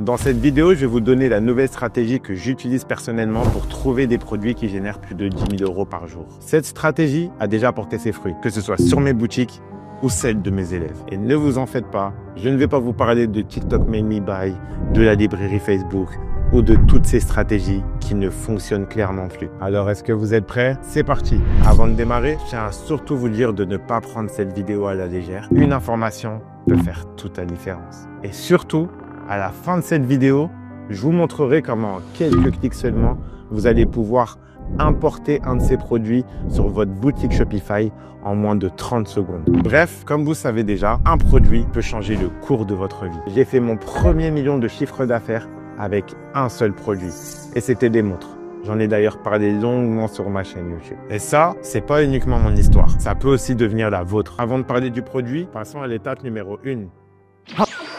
Dans cette vidéo, je vais vous donner la nouvelle stratégie que j'utilise personnellement pour trouver des produits qui génèrent plus de 10 000 € par jour. Cette stratégie a déjà porté ses fruits, que ce soit sur mes boutiques ou celles de mes élèves. Et ne vous en faites pas, je ne vais pas vous parler de TikTok Made Me Buy, de la librairie Facebook ou de toutes ces stratégies qui ne fonctionnent clairement plus. Alors, est-ce que vous êtes prêts? C'est parti! Avant de démarrer, je tiens à surtout vous dire de ne pas prendre cette vidéo à la légère. Une information peut faire toute la différence. Et surtout, à la fin de cette vidéo, je vous montrerai comment en quelques clics seulement, vous allez pouvoir importer un de ces produits sur votre boutique Shopify en moins de 30 secondes. Bref, comme vous savez déjà, un produit peut changer le cours de votre vie. J'ai fait mon premier million de chiffre d'affaires avec un seul produit et c'était des montres. J'en ai d'ailleurs parlé longuement sur ma chaîne YouTube. Et ça, c'est pas uniquement mon histoire. Ça peut aussi devenir la vôtre. Avant de parler du produit, passons à l'étape numéro 1.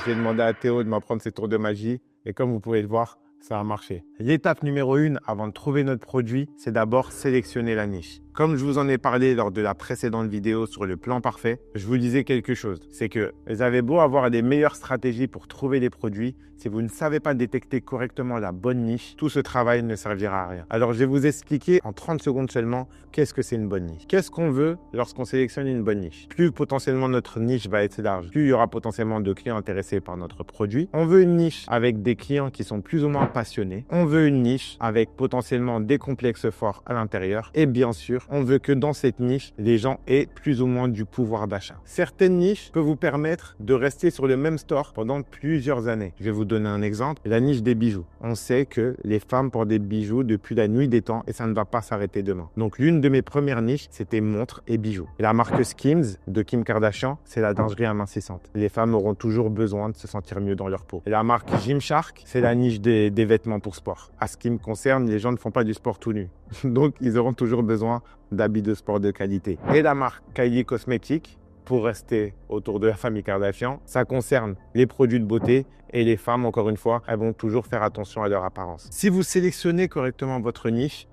J'ai demandé à Théo de m'apprendre ses tours de magie et comme vous pouvez le voir, ça a marché. L'étape numéro 1 avant de trouver notre produit, c'est d'abord sélectionner la niche. Comme je vous en ai parlé lors de la précédente vidéo sur le plan parfait, je vous disais quelque chose. C'est que vous avez beau avoir des meilleures stratégies pour trouver des produits, si vous ne savez pas détecter correctement la bonne niche, tout ce travail ne servira à rien. Alors je vais vous expliquer en 30 secondes seulement qu'est-ce que c'est une bonne niche. Qu'est-ce qu'on veut lorsqu'on sélectionne une bonne niche? Plus potentiellement notre niche va être large, plus il y aura potentiellement de clients intéressés par notre produit. On veut une niche avec des clients qui sont plus ou moins passionnés. On veut une niche avec potentiellement des complexes forts à l'intérieur. Et bien sûr, on veut que dans cette niche, les gens aient plus ou moins du pouvoir d'achat. Certaines niches peuvent vous permettre de rester sur le même store pendant plusieurs années. Je vais vous donner un exemple, la niche des bijoux. On sait que les femmes portent des bijoux depuis la nuit des temps et ça ne va pas s'arrêter demain. Donc l'une de mes premières niches, c'était montres et bijoux. Et la marque Skims de Kim Kardashian, c'est la lingerie amincissante. Les femmes auront toujours besoin de se sentir mieux dans leur peau. Et la marque Gymshark, c'est la niche des vêtements pour sport. À ce qui me concerne, les gens ne font pas du sport tout nu. Donc, ils auront toujours besoin d'habits de sport de qualité. Et la marque Kylie Cosmetics, pour rester autour de la famille Kardashian, ça concerne les produits de beauté et les femmes, encore une fois, elles vont toujours faire attention à leur apparence. Si vous sélectionnez correctement votre niche,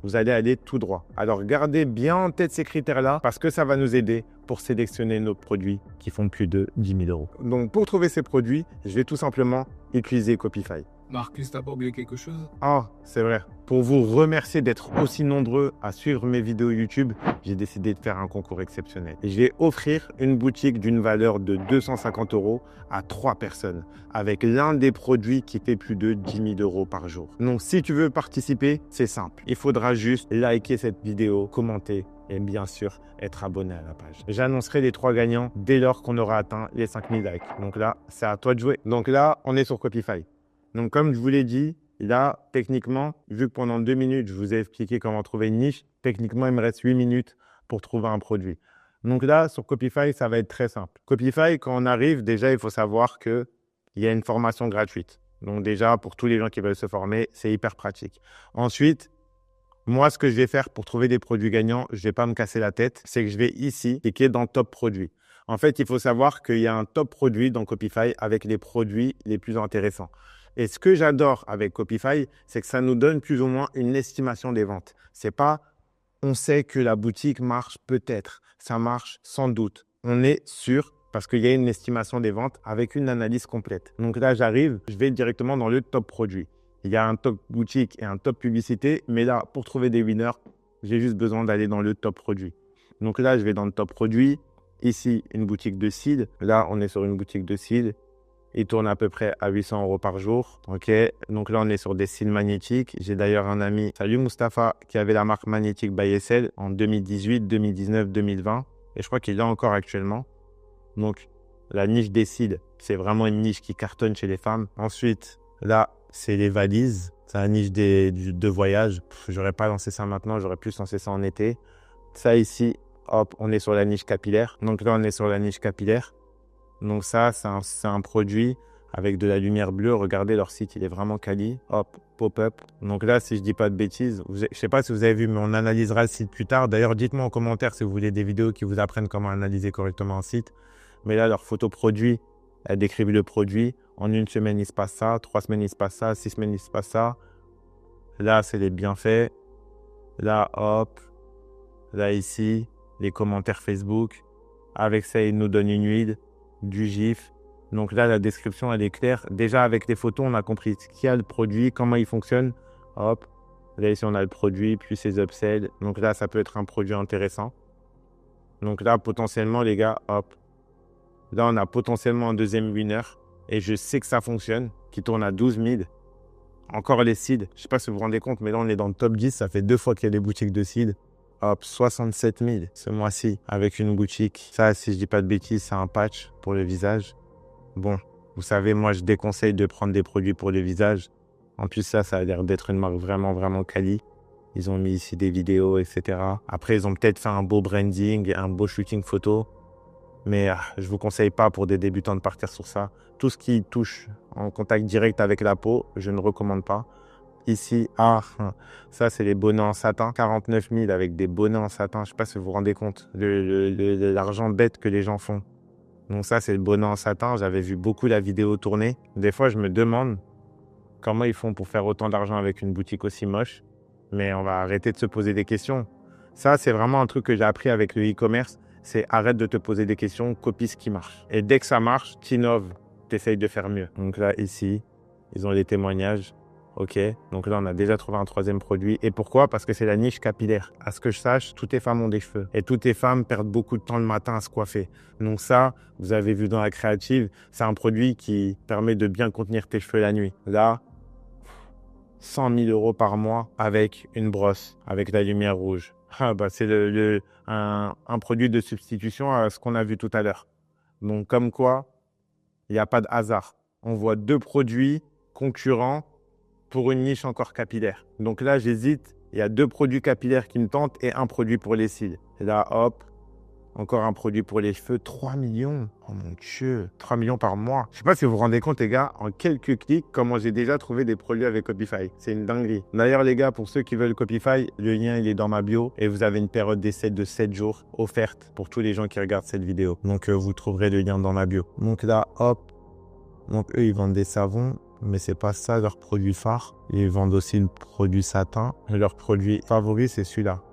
vous allez aller tout droit. Alors, gardez bien en tête ces critères-là parce que ça va nous aider pour sélectionner nos produits qui font plus de 10 000 €. Donc, pour trouver ces produits, je vais tout simplement utiliser Copify. Marcus, t'as pas oublié quelque chose? Ah, c'est vrai. Pour vous remercier d'être aussi nombreux à suivre mes vidéos YouTube, j'ai décidé de faire un concours exceptionnel. Et je vais offrir une boutique d'une valeur de 250 € à 3 personnes avec l'un des produits qui fait plus de 10 000 € par jour. Donc, si tu veux participer, c'est simple. Il faudra juste liker cette vidéo, commenter et bien sûr être abonné à la page. J'annoncerai les 3 gagnants dès lors qu'on aura atteint les 5000 likes. Donc là, c'est à toi de jouer. Donc là, on est sur Copify. Donc, comme je vous l'ai dit, là, techniquement, vu que pendant 2 minutes, je vous ai expliqué comment trouver une niche, techniquement, il me reste 8 minutes pour trouver un produit. Donc là, sur Copify, ça va être très simple. Copify, quand on arrive, déjà, il faut savoir qu'il y a une formation gratuite. Donc déjà, pour tous les gens qui veulent se former, c'est hyper pratique. Ensuite, moi, ce que je vais faire pour trouver des produits gagnants, je ne vais pas me casser la tête, c'est que je vais ici cliquer dans Top Produits. En fait, il faut savoir qu'il y a un top produit dans Copify avec les produits les plus intéressants. Et ce que j'adore avec Copify, c'est que ça nous donne plus ou moins une estimation des ventes. C'est pas, on sait que la boutique marche peut-être, ça marche sans doute. On est sûr parce qu'il y a une estimation des ventes avec une analyse complète. Donc là, j'arrive, je vais directement dans le top produit. Il y a un top boutique et un top publicité, mais là, pour trouver des winners, j'ai juste besoin d'aller dans le top produit. Donc là, je vais dans le top produit. Ici, une boutique de cils. Là, on est sur une boutique de cils. Il tourne à peu près à 800 € par jour. Ok, donc là, on est sur des cils magnétiques. J'ai d'ailleurs un ami, salut Mustapha, qui avait la marque Magnétique by Essel en 2018, 2019, 2020. Et je crois qu'il l'a encore actuellement. Donc, la niche des cils, c'est vraiment une niche qui cartonne chez les femmes. Ensuite, là, c'est les valises. C'est la niche de voyage. J'aurais pas lancé ça maintenant, j'aurais plus lancé ça en été. Ça ici, hop, on est sur la niche capillaire. Donc là, on est sur la niche capillaire. Donc ça, c'est un produit avec de la lumière bleue. Regardez, leur site, il est vraiment quali. Hop, pop-up. Donc là, si je dis pas de bêtises, je ne sais pas si vous avez vu, mais on analysera le site plus tard. D'ailleurs, dites-moi en commentaire si vous voulez des vidéos qui vous apprennent comment analyser correctement un site. Mais là, leur photo produit, elle décrit le produit. En 1 semaine, il se passe ça. 3 semaines, il se passe ça. 6 semaines, il se passe ça. Là, c'est les bienfaits. Là, hop. Là, ici, les commentaires Facebook. Avec ça, il nous donne une huile, du gif, Donc là, la description, elle est claire. Déjà, avec les photos, on a compris ce qu'il y a, le produit, comment il fonctionne. Hop, là, ici, on a le produit, puis ses upsells. Donc là, ça peut être un produit intéressant. Donc là, potentiellement, les gars, hop. Là, on a potentiellement un deuxième winner. Et je sais que ça fonctionne, qui tourne à 12 000. Encore les seeds. Je ne sais pas si vous vous rendez compte, mais là, on est dans le top 10. Ça fait 2 fois qu'il y a des boutiques de seeds. Hop, 67 000 ce mois-ci avec une boutique. Ça, si je dis pas de bêtises, c'est un patch pour le visage. Bon, vous savez, moi, je déconseille de prendre des produits pour le visage. En plus, ça a l'air d'être une marque vraiment, vraiment quali. Ils ont mis ici des vidéos, etc. Après, ils ont peut-être fait un beau branding, un beau shooting photo. Mais je vous conseille pas pour des débutants de partir sur ça. Tout ce qui touche en contact direct avec la peau, je ne recommande pas. Ici, ça, c'est les bonnets en satin. 49 000 avec des bonnets en satin. Je ne sais pas si vous vous rendez compte de l'argent bête que les gens font. Donc ça, c'est le bonnet en satin. J'avais vu beaucoup la vidéo tourner. Des fois, je me demande comment ils font pour faire autant d'argent avec une boutique aussi moche. Mais on va arrêter de se poser des questions. Ça, c'est vraiment un truc que j'ai appris avec le e-commerce. C'est arrête de te poser des questions, copie ce qui marche. Et dès que ça marche, t'innoves, t'essayes de faire mieux. Donc là, ici, ils ont les témoignages. Ok, donc là, on a déjà trouvé un troisième produit. Et pourquoi? Parce que c'est la niche capillaire. À ce que je sache, toutes les femmes ont des cheveux. Et toutes les femmes perdent beaucoup de temps le matin à se coiffer. Donc ça, vous avez vu dans la créative, c'est un produit qui permet de bien contenir tes cheveux la nuit. Là, 100 000 € par mois avec une brosse, avec la lumière rouge. C'est un produit de substitution à ce qu'on a vu tout à l'heure. Donc comme quoi, il n'y a pas de hasard. On voit 2 produits concurrents pour une niche encore capillaire. Donc là, j'hésite. Il y a 2 produits capillaires qui me tentent et un produit pour les cils. Et là, hop, encore un produit pour les cheveux. 3 millions. Oh mon Dieu. 3 millions par mois. Je ne sais pas si vous vous rendez compte, les gars, en quelques clics, comment j'ai déjà trouvé des produits avec Copify. C'est une dinguerie. D'ailleurs, les gars, pour ceux qui veulent Copify, le lien, il est dans ma bio. Et vous avez une période d'essai de 7 jours offerte pour tous les gens qui regardent cette vidéo. Donc, vous trouverez le lien dans ma bio. Donc là, hop. Donc, eux, ils vendent des savons. Mais c'est pas ça leur produit phare. Ils vendent aussi le produit satin. Leur produit favori, c'est celui-là.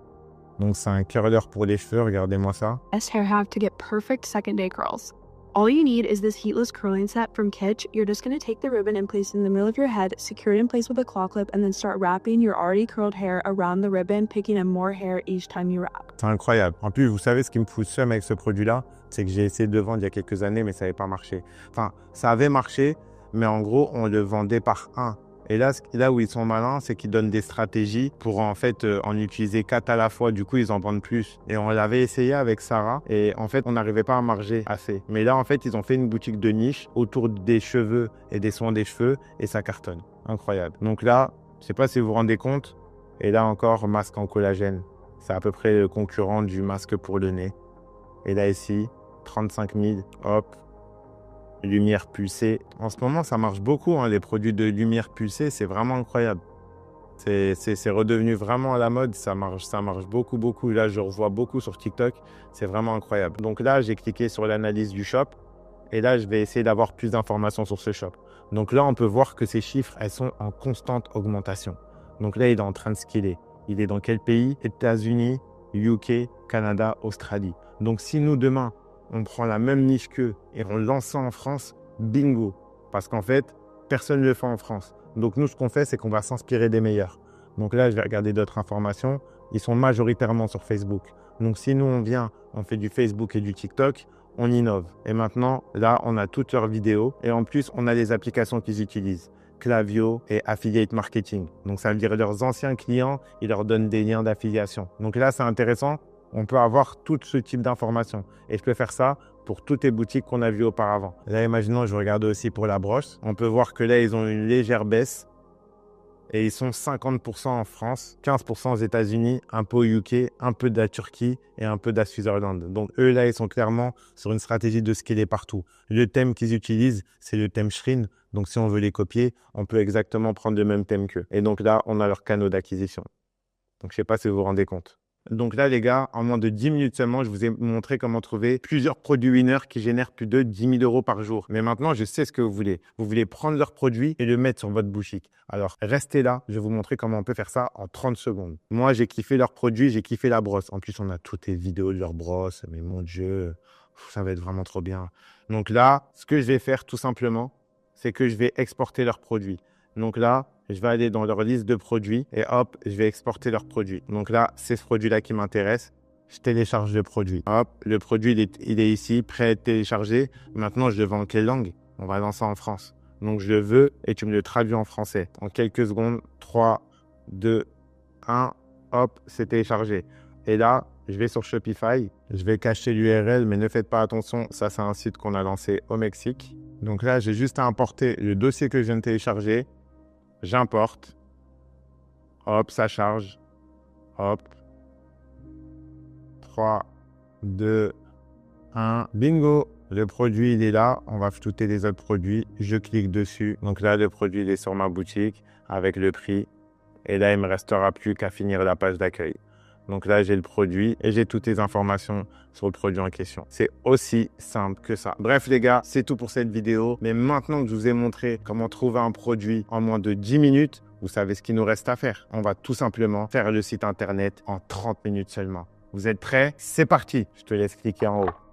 Donc c'est un curler pour les cheveux, regardez-moi ça. Best hair have to get perfect second day curls. All you need is this heatless curling set from Kitsch. You're just going to take the ribbon and place it in the middle of your head, secure it in place with a claw clip, and then start wrapping your already curled hair around the ribbon, picking up more hair each time you wrap. C'est incroyable. En plus, vous savez ce qui me fout seum avec ce produit-là, c'est que j'ai essayé de le vendre il y a quelques années, mais ça n'avait pas marché. Enfin, ça avait marché, mais en gros, on le vendait par un. Et là où ils sont malins, c'est qu'ils donnent des stratégies pour en fait en utiliser 4 à la fois. Du coup, ils en vendent plus. Et on l'avait essayé avec Sarah. Et en fait, on n'arrivait pas à marger assez. Mais là, en fait, ils ont fait une boutique de niche autour des cheveux et des soins des cheveux. Et ça cartonne. Incroyable. Donc là, je ne sais pas si vous vous rendez compte. Et là encore, masque en collagène. C'est à peu près le concurrent du masque pour le nez. Et là, ici, 35 000. Hop. Lumière pulsée. En ce moment, ça marche beaucoup, hein, les produits de lumière pulsée, c'est vraiment incroyable. C'est redevenu vraiment à la mode, ça marche beaucoup, beaucoup. Là, je revois beaucoup sur TikTok, c'est vraiment incroyable. Donc là, j'ai cliqué sur l'analyse du shop et là, je vais essayer d'avoir plus d'informations sur ce shop. Donc là, on peut voir que ces chiffres, elles sont en constante augmentation. Donc là, il est en train de scaler. Il est dans quel pays? États-Unis, UK, Canada, Australie. Donc si nous, demain, on prend la même niche qu'eux et on lance ça en France, bingo. Parce qu'en fait, personne ne le fait en France. Donc nous, ce qu'on fait, c'est qu'on va s'inspirer des meilleurs. Donc là, je vais regarder d'autres informations. Ils sont majoritairement sur Facebook. Donc si nous, on vient, on fait du Facebook et du TikTok, on innove. Et maintenant, là, on a toutes leurs vidéos. Et en plus, on a les applications qu'ils utilisent. Klaviyo et Affiliate Marketing. Donc ça veut dire leurs anciens clients, ils leur donnent des liens d'affiliation. Donc là, c'est intéressant. On peut avoir tout ce type d'informations. Et je peux faire ça pour toutes les boutiques qu'on a vues auparavant. Là, imaginons, je regarde aussi pour la brosse. On peut voir que là, ils ont une légère baisse. Et ils sont 50% en France, 15% aux États-Unis, un peu au UK, un peu de la Turquie et un peu de la Switzerland. Donc eux, là, ils sont clairement sur une stratégie de scaler partout. Le thème qu'ils utilisent, c'est le thème Shein. Donc si on veut les copier, on peut exactement prendre le même thème qu'eux. Et donc là, on a leur canaux d'acquisition. Donc je ne sais pas si vous vous rendez compte. Donc là, les gars, en moins de 10 minutes seulement, je vous ai montré comment trouver plusieurs produits winners qui génèrent plus de 10 000 € par jour. Mais maintenant, je sais ce que vous voulez. Vous voulez prendre leurs produits et le mettre sur votre boutique. Alors, restez là. Je vais vous montrer comment on peut faire ça en 30 secondes. Moi, j'ai kiffé leurs produits, j'ai kiffé la brosse. En plus, on a toutes les vidéos de leur brosse. Mais mon Dieu, ça va être vraiment trop bien. Donc là, ce que je vais faire tout simplement, c'est que je vais exporter leurs produits. Donc là, je vais aller dans leur liste de produits et hop, je vais exporter leurs produits. Donc là, c'est ce produit-là qui m'intéresse. Je télécharge le produit. Hop, le produit, il est ici, prêt à être téléchargé. Maintenant, je le vends en quelle langue? On va lancer en France. Donc, je le veux et tu me le traduis en français. En quelques secondes, 3, 2, 1, hop, c'est téléchargé. Et là, je vais sur Shopify. Je vais cacher l'URL, mais ne faites pas attention. Ça, c'est un site qu'on a lancé au Mexique. Donc là, j'ai juste à importer le dossier que je viens de télécharger. J'importe. Hop, ça charge. Hop. 3, 2, 1. Bingo! Le produit, il est là. On va flouter les autres produits. Je clique dessus. Donc là, le produit, il est sur ma boutique avec le prix. Et là, il ne me restera plus qu'à finir la page d'accueil. Donc là, j'ai le produit et j'ai toutes les informations sur le produit en question. C'est aussi simple que ça. Bref, les gars, c'est tout pour cette vidéo. Mais maintenant que je vous ai montré comment trouver un produit en moins de 10 minutes, vous savez ce qu'il nous reste à faire. On va tout simplement faire le site internet en 30 minutes seulement. Vous êtes prêts? C'est parti. Je te laisse cliquer en haut.